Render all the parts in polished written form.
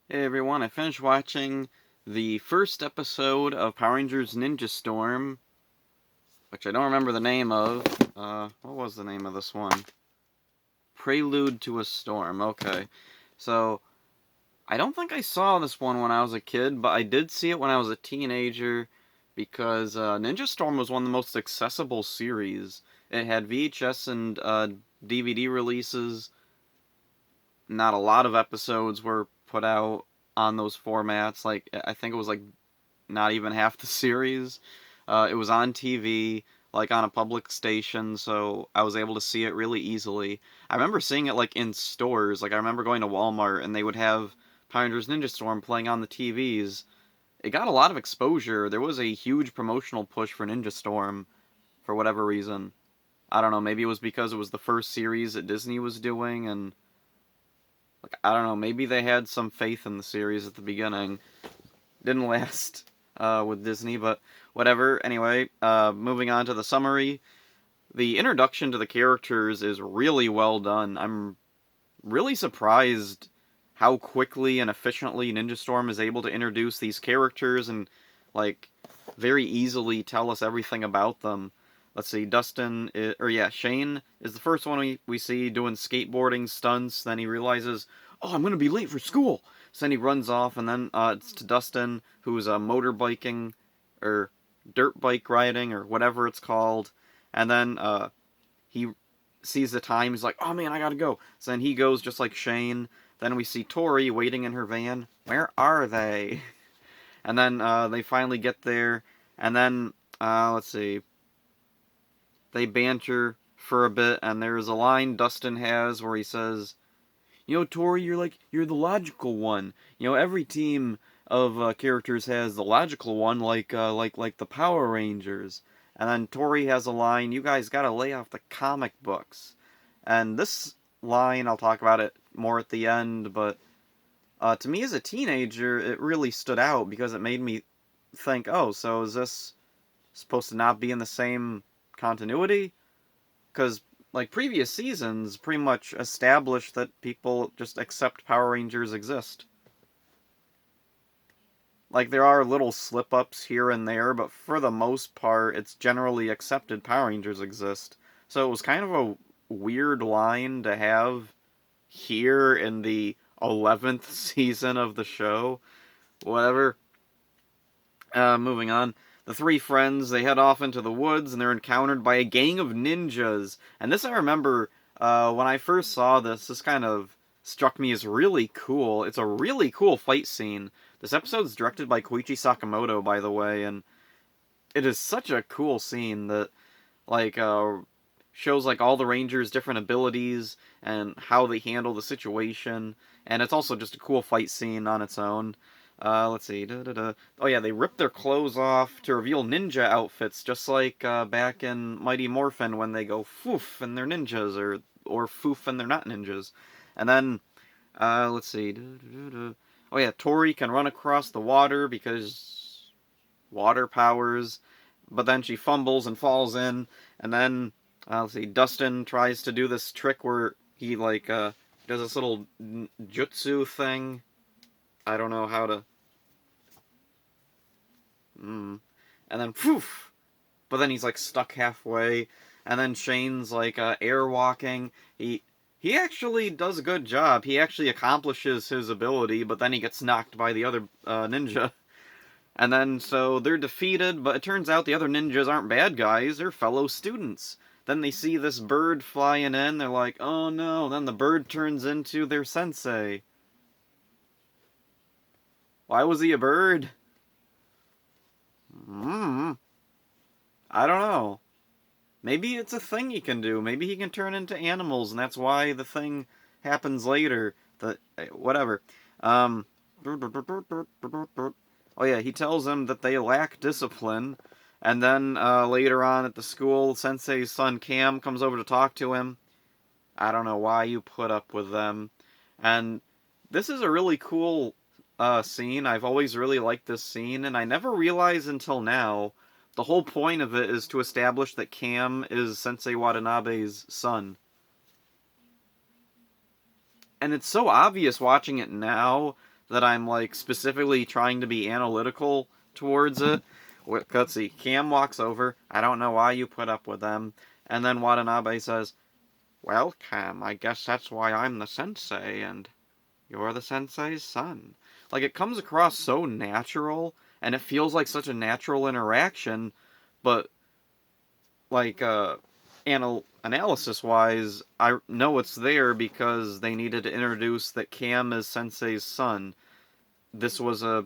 Hey everyone, I finished watching the first episode of Power Rangers Ninja Storm, which I don't remember the name of. What was the name of this one? Prelude to a Storm. Okay. So, I don't think I saw this one when I was a kid, but I did see it when I was a teenager because Ninja Storm was one of the most accessible series. It had VHS and DVD releases. Not a lot of episodes were put out on those formats. Like, I think it was like not even half the series. It was on TV, like on a public station, so I was able to see it really easily. I remember seeing it like in stores. Like I remember going to Walmart and they would have Power Rangers Ninja Storm playing on the TVs. It got a lot of exposure. There was a huge promotional push for Ninja Storm for whatever reason. I don't know, maybe it was because it was the first series that Disney was doing and like I don't know, maybe they had some faith in the series at the beginning. Didn't last with Disney, but whatever. Anyway, moving on to the summary. The introduction to the characters is really well done. I'm really surprised how quickly and efficiently Ninja Storm is able to introduce these characters and, like, very easily tell us everything about them. Let's see, Shane is the first one we see doing skateboarding stunts. Then he realizes, oh, I'm going to be late for school. So then he runs off, and then it's to Dustin, who's motorbiking, or dirt bike riding, or whatever it's called. And then he sees the time. He's like, oh man, I gotta go. So then he goes just like Shane. Then we see Tori waiting in her van. Where are they? And then they finally get there. And then, let's see, they banter for a bit. And there's a line Dustin has where he says, you know, Tori, you're the logical one. You know, every team of characters has the logical one, like the Power Rangers. And then Tori has a line, you guys gotta lay off the comic books. And this line, I'll talk about it more at the end, but to me as a teenager, it really stood out because it made me think, oh, so is this supposed to not be in the same continuity? Because like previous seasons pretty much established that people just accept Power Rangers exist. Like there are little slip ups here and there, but for the most part, it's generally accepted Power Rangers exist. So it was kind of a weird line to have here in the 11th season of the show. Whatever. Moving on. The three friends, they head off into the woods and they're encountered by a gang of ninjas. And this I remember when I first saw this, this kind of struck me as really cool. It's a really cool fight scene. This episode's directed by Koichi Sakamoto, by the way, and it is such a cool scene that, like, shows, like, all the Rangers' different abilities and how they handle the situation. And it's also just a cool fight scene on its own. Let's see. Da, da, da. Oh yeah, they rip their clothes off to reveal ninja outfits, just like back in Mighty Morphin when they go foof and they're ninjas, or foof and they're not ninjas. And then, let's see. Da, da, da, da. Oh yeah, Tori can run across the water because water powers, but then she fumbles and falls in. And then, let's see, Dustin tries to do this trick where he like does this little jutsu thing. I don't know how to. And then poof. But then he's like stuck halfway. And then Shane's like airwalking. He actually does a good job. He actually accomplishes his ability, but then he gets knocked by the other ninja. And then so they're defeated, but it turns out the other ninjas aren't bad guys. They're fellow students. Then they see this bird flying in. They're like, oh no. Then the bird turns into their sensei. Why was he a bird? Hmm. I don't know. Maybe it's a thing he can do. Maybe he can turn into animals, and that's why the thing happens later. Whatever. Um. Oh yeah, he tells them that they lack discipline, and then later on at the school, Sensei's son Cam comes over to talk to him. I don't know why you put up with them, and this is a really cool scene. I've always really liked this scene, and I never realized until now the whole point of it is to establish that Cam is Sensei Watanabe's son. And it's so obvious watching it now that I'm, like, specifically trying to be analytical towards it. Let's see, Cam walks over, I don't know why you put up with them, and then Watanabe says, well, Cam, I guess that's why I'm the sensei, and you're the sensei's son. Like, it comes across so natural, and it feels like such a natural interaction, but, like, analysis-wise, I know it's there because they needed to introduce that Cam is Sensei's son. This was a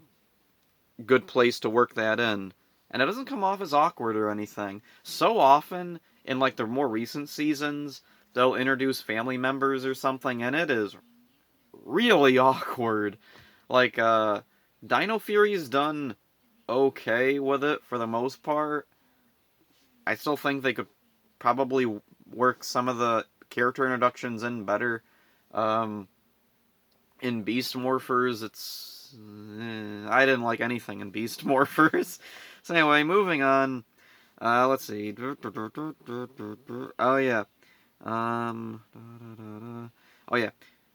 good place to work that in. And it doesn't come off as awkward or anything. So often, in, like, the more recent seasons, they'll introduce family members or something, and it is really awkward. Like, Dino Fury's done okay with it for the most part. I still think they could probably work some of the character introductions in better. Um, in Beast Morphers, it's... I didn't like anything in Beast Morphers. So anyway, moving on. Let's see. Oh, yeah. Oh, yeah.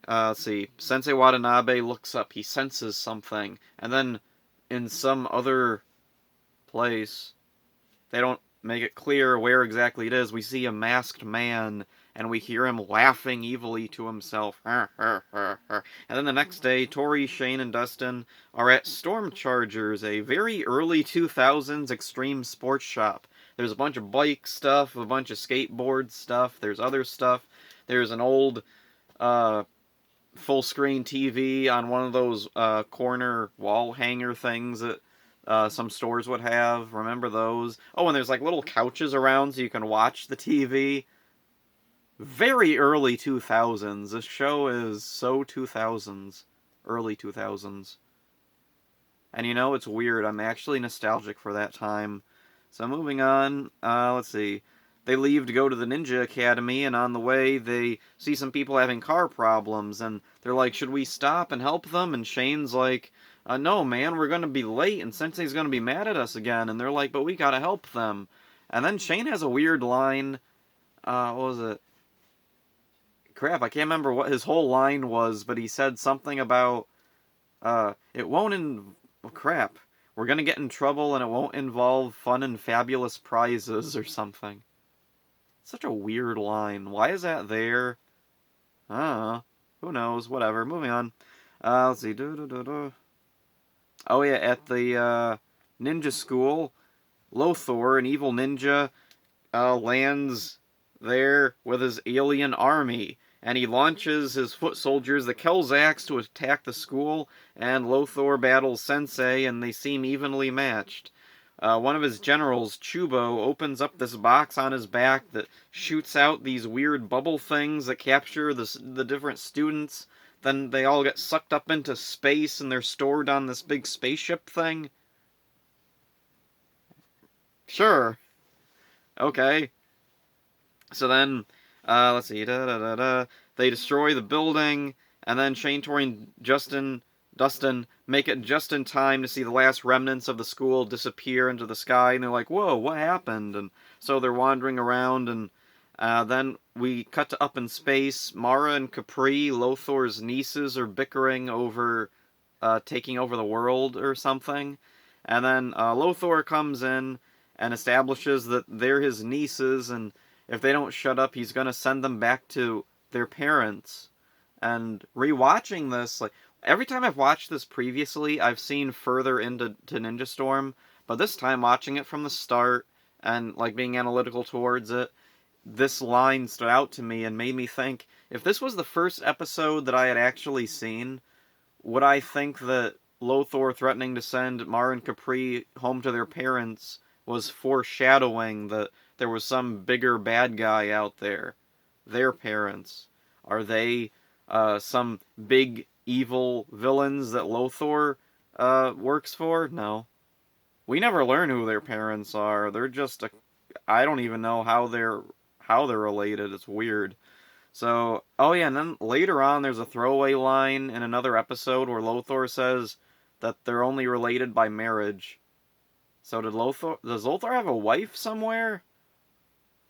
Let's see. Sensei Watanabe looks up. He senses something. And then, in some other place, they don't make it clear where exactly it is. We see a masked man, and we hear him laughing evilly to himself. And then the next day, Tori, Shane, and Dustin are at Storm Chargers, a very early 2000s extreme sports shop. There's a bunch of bike stuff, a bunch of skateboard stuff, there's other stuff. There's an old, full-screen TV on one of those corner wall hanger things that some stores would have. Remember those? Oh, and there's like little couches around so you can watch the TV. Very early 2000s. This show is so 2000s. Early 2000s. And you know, it's weird. I'm actually nostalgic for that time. So moving on, let's see. They leave to go to the Ninja Academy, and on the way, they see some people having car problems, and they're like, should we stop and help them? And Shane's like, no, man, we're gonna be late, and Sensei's gonna be mad at us again. And they're like, but we gotta help them. And then Shane has a weird line. What was it? Crap, I can't remember what his whole line was, but he said something about, it won't crap. We're gonna get in trouble, and it won't involve fun and fabulous prizes, or something. Such a weird line. Why is that there? I don't know. Who knows? Whatever. Moving on. Let's see. Oh yeah, at the ninja school, Lothor, an evil ninja, lands there with his alien army, and he launches his foot soldiers, the Kelzacs, to attack the school, and Lothor battles Sensei, and they seem evenly matched. One of his generals, Chubo, opens up this box on his back that shoots out these weird bubble things that capture the different students. Then they all get sucked up into space, and they're stored on this big spaceship thing. Sure. Okay. So then, let's see, they destroy the building, and then Shane, Tori, and Dustin make it just in time to see the last remnants of the school disappear into the sky, and they're like, whoa, what happened? And so they're wandering around, and then we cut to up in space. Mara and Capri, Lothor's nieces, are bickering over taking over the world or something. And then Lothor comes in and establishes that they're his nieces, and if they don't shut up, he's going to send them back to their parents. And rewatching this, like, every time I've watched this previously, I've seen further into Ninja Storm, but this time watching it from the start and, like, being analytical towards it, this line stood out to me and made me think, if this was the first episode that I had actually seen, would I think that Lothor threatening to send Mara and Capri home to their parents was foreshadowing that there was some bigger bad guy out there? Their parents. Are they some big evil villains that Lothor works for? No. We never learn who their parents are. They're just I don't even know how they're related. It's weird. So, oh yeah, and then later on there's a throwaway line in another episode where Lothor says that they're only related by marriage. So does Lothor have a wife somewhere?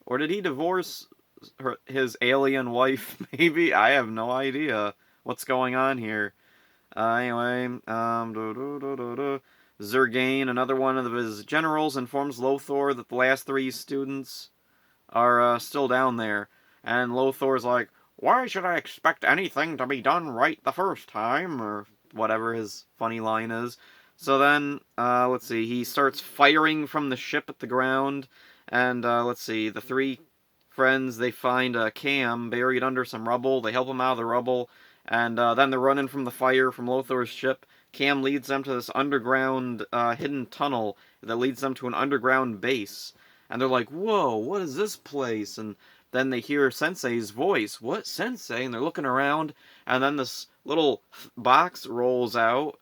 Or did he divorce his alien wife, maybe? I have no idea what's going on here. Anyway, Zergain, another one of his generals, informs Lothor that the last three students are still down there. And Lothor's like, why should I expect anything to be done right the first time? Or whatever his funny line is. So then, let's see, he starts firing from the ship at the ground. And, let's see, the three friends, they find Cam buried under some rubble. They help him out of the rubble. And then they're running from the fire from Lothor's ship. Cam leads them to this underground hidden tunnel that leads them to an underground base. And they're like, whoa, what is this place? And then they hear Sensei's voice. What, Sensei? And they're looking around, and then this little box rolls out,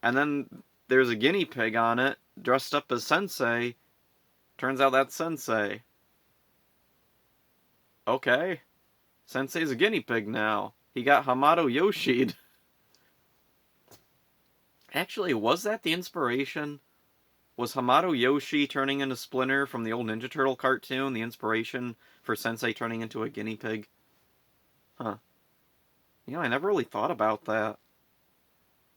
and then there's a guinea pig on it, dressed up as Sensei. Turns out that's Sensei. Okay. Sensei's a guinea pig now. He got Hamato Yoshi'd. Actually, was that the inspiration? Was Hamato Yoshi turning into Splinter from the old Ninja Turtle cartoon the inspiration for Sensei turning into a guinea pig? Huh. You know, I never really thought about that.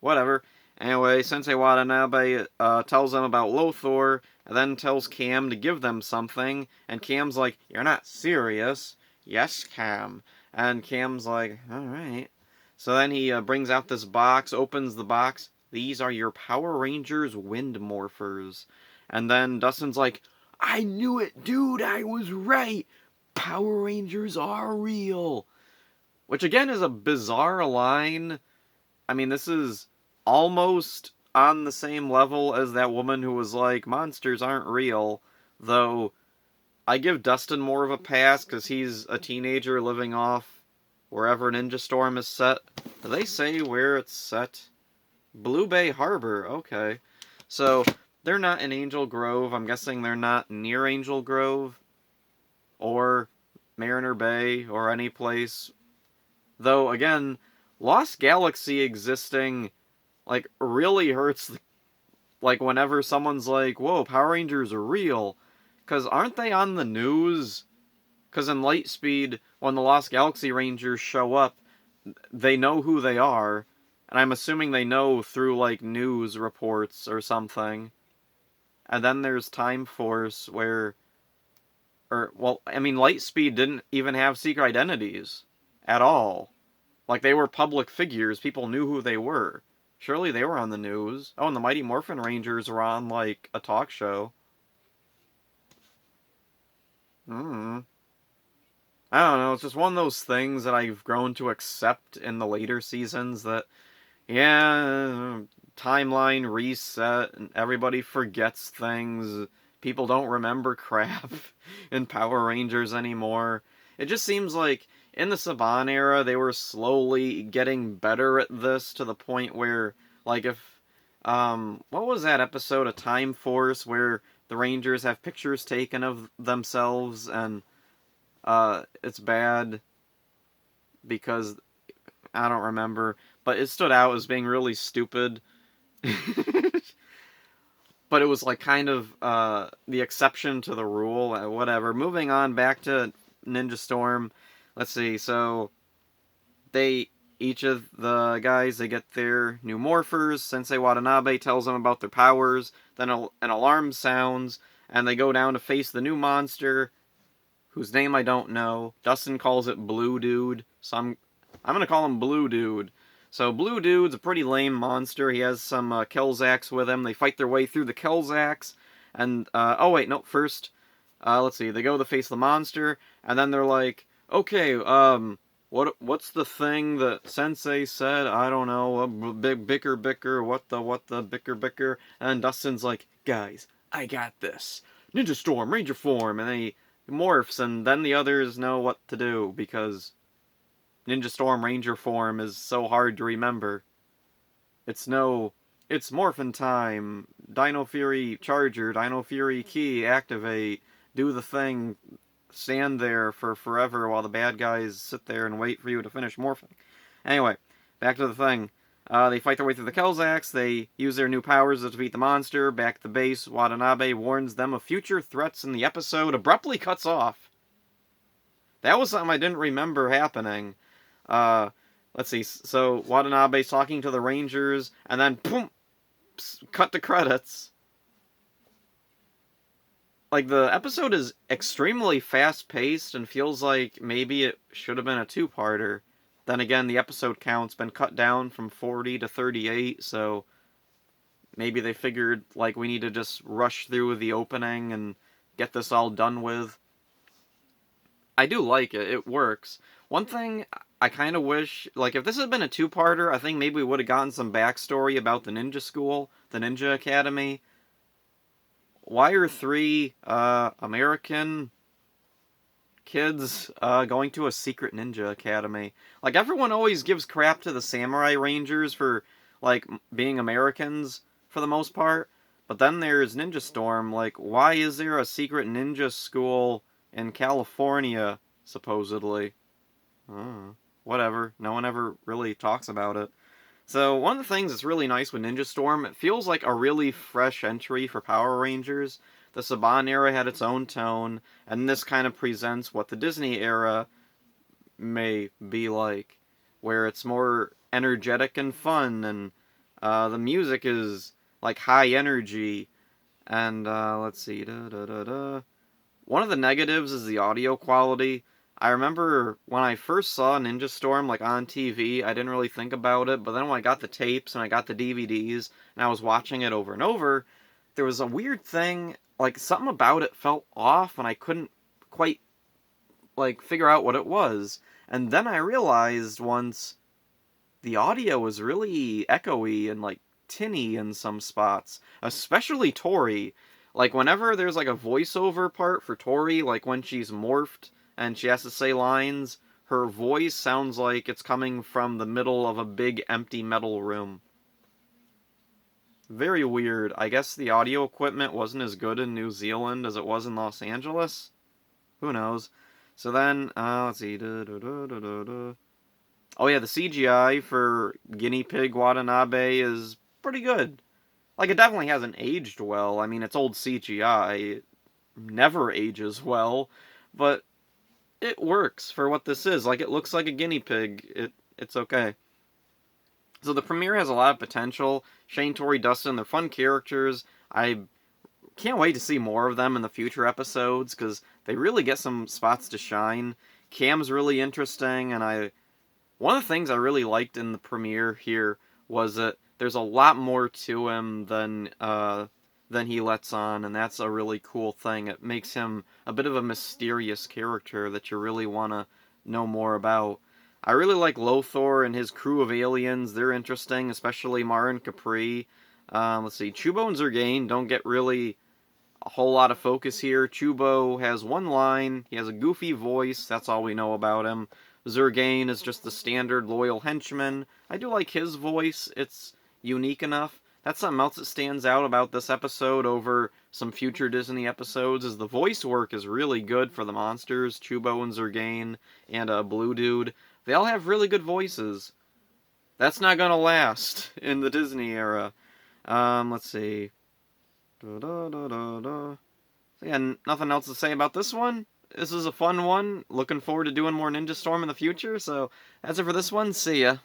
Whatever. Anyway, Sensei Watanabe tells them about Lothor, and then tells Cam to give them something, and Cam's like, you're not serious. Yes, Cam. And Cam's like, alright. So then he brings out this box, opens the box. These are your Power Rangers Wind Morphers. And then Dustin's like, I knew it, dude, I was right. Power Rangers are real. Which again is a bizarre line. I mean, this is almost on the same level as that woman who was like, monsters aren't real. Though, I give Dustin more of a pass because he's a teenager living off wherever Ninja Storm is set. Do they say where it's set? Blue Bay Harbor, okay. So, they're not in Angel Grove. I'm guessing they're not near Angel Grove. Or Mariner Bay, or any place. Though, again, Lost Galaxy existing, like, really hurts, like, whenever someone's like, whoa, Power Rangers are real. Because aren't they on the news? Because in Lightspeed, when the Lost Galaxy Rangers show up, they know who they are. And I'm assuming they know through, like, news reports or something. And then there's Time Force, where... well, I mean, Lightspeed didn't even have secret identities. At all. Like, they were public figures. People knew who they were. Surely they were on the news. Oh, and the Mighty Morphin Rangers were on, like, a talk show. I don't know, it's just one of those things that I've grown to accept in the later seasons that, yeah, timeline reset, and everybody forgets things, people don't remember crap in Power Rangers anymore. It just seems like, in the Saban era, they were slowly getting better at this to the point where, like, if, what was that episode of Time Force where the Rangers have pictures taken of themselves, and it's bad because I don't remember, but it stood out as being really stupid. But it was like kind of the exception to the rule, whatever. Moving on back to Ninja Storm. Let's see, so each of the guys, they get their new morphers. Sensei Watanabe tells them about their powers. Then an alarm sounds, and they go down to face the new monster, whose name I don't know. Dustin calls it Blue Dude, so I'm gonna call him Blue Dude. So Blue Dude's a pretty lame monster. He has some Kelzacs with him. They fight their way through the Kelzacs, and oh wait, no, first, let's see, they go to face the monster, and then they're like, okay, what's the thing that Sensei said? I don't know, bicker, what the bicker, and Dustin's like, guys, I got this. Ninja Storm, Ranger Form, and they morphs, and then the others know what to do, because Ninja Storm Ranger Form is so hard to remember. It's Morphin time, Dino Fury Charger, Dino Fury Key, activate, do the thing, stand there for forever while the bad guys sit there and wait for you to finish morphing. Anyway, back to the thing. They fight their way through the Kelzacs, they use their new powers to defeat the monster. Back at the base, Watanabe warns them of future threats, and the episode abruptly cuts off. That was something I didn't remember happening. let's see. So Watanabe's talking to the Rangers, and then boom, cut to credits. Like, the episode is extremely fast-paced and feels like maybe it should have been a two-parter. Then again, the episode count's been cut down from 40 to 38, so maybe they figured, like, we need to just rush through the opening and get this all done with. I do like it. It works. One thing I kind of wish, like, if this had been a two-parter, I think maybe we would have gotten some backstory about the ninja school, the ninja academy. Why are three American kids going to a secret ninja academy? Like, everyone always gives crap to the Samurai Rangers for, like, being Americans for the most part. But then there's Ninja Storm. Like, why is there a secret ninja school in California, supposedly? Whatever. No one ever really talks about it. So, one of the things that's really nice with Ninja Storm, it feels like a really fresh entry for Power Rangers. The Saban era had its own tone, and this kind of presents what the Disney era may be like, where it's more energetic and fun, and the music is like high energy. And let's see, one of the negatives is the audio quality. I remember when I first saw Ninja Storm, like, on TV, I didn't really think about it, but then when I got the tapes and I got the DVDs, and I was watching it over and over, there was a weird thing, like, something about it felt off, and I couldn't quite, like, figure out what it was. And then I realized once, the audio was really echoey and, like, tinny in some spots, especially Tori. Like, whenever there's, like, a voiceover part for Tori, like when she's morphed and she has to say lines, her voice sounds like it's coming from the middle of a big empty metal room. Very weird. I guess the audio equipment wasn't as good in New Zealand as it was in Los Angeles. Who knows? So then, let's see. Oh yeah, the CGI for Guinea Pig Watanabe is pretty good. Like, it definitely hasn't aged well. I mean, it's old CGI. It never ages well. But it works for what this is. Like, it looks like a guinea pig. It's okay. So the premiere has a lot of potential. Shane, Tori, Dustin, they're fun characters. I can't wait to see more of them in the future episodes, because they really get some spots to shine. Cam's really interesting, and one of the things I really liked in the premiere here was that there's a lot more to him than he lets on, and that's a really cool thing. It makes him a bit of a mysterious character that you really want to know more about. I really like Lothor and his crew of aliens. They're interesting, especially Marin Capri. Let's see, Chubo and Zergain don't get really a whole lot of focus here. Chubo has one line, he has a goofy voice, that's all we know about him. Zergain is just the standard loyal henchman. I do like his voice, it's unique enough. That's something else that stands out about this episode over some future Disney episodes, is the voice work is really good for the monsters, Chubo and Zergain, and Blue Dude. They all have really good voices. That's not gonna last in the Disney era. Let's see. So yeah, nothing else to say about this one. This is a fun one. Looking forward to doing more Ninja Storm in the future, so that's it for this one. See ya.